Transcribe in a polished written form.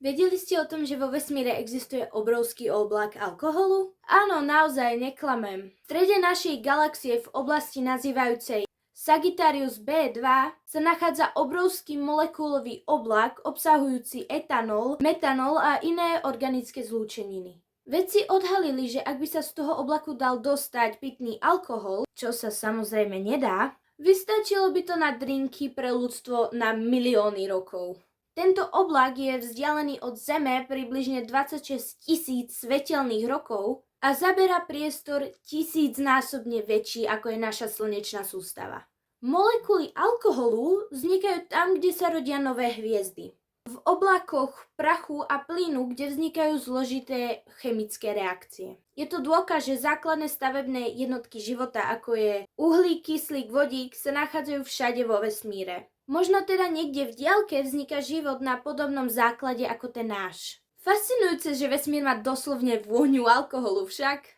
Vedeli ste o tom, že vo vesmíre existuje obrovský oblak alkoholu? Áno, naozaj, neklamem. V strede našej galaxie v oblasti nazývajúcej Sagittarius B2 sa nachádza obrovský molekulový oblak obsahujúci etanol, metanol a iné organické zlúčeniny. Vedci odhalili, že ak by sa z toho oblaku dal dostať pitný alkohol, čo sa samozrejme nedá, vystačilo by to na drinky pre ľudstvo na milióny rokov. Tento oblak je vzdialený od Zeme približne 26 000 svetelných rokov a zaberá priestor 1000-násobne väčší ako je naša slnečná sústava. Molekuly alkoholu vznikajú tam, kde sa rodia nové hviezdy. V oblakoch prachu a plynu, kde vznikajú zložité chemické reakcie. Je to dôkaz, že základné stavebné jednotky života, ako je uhlík, kyslík, vodík, sa nachádzajú všade vo vesmíre. Možno teda niekde v diaľke vzniká život na podobnom základe ako ten náš. Fascinujúce, že vesmír má doslovne vôňu alkoholu však.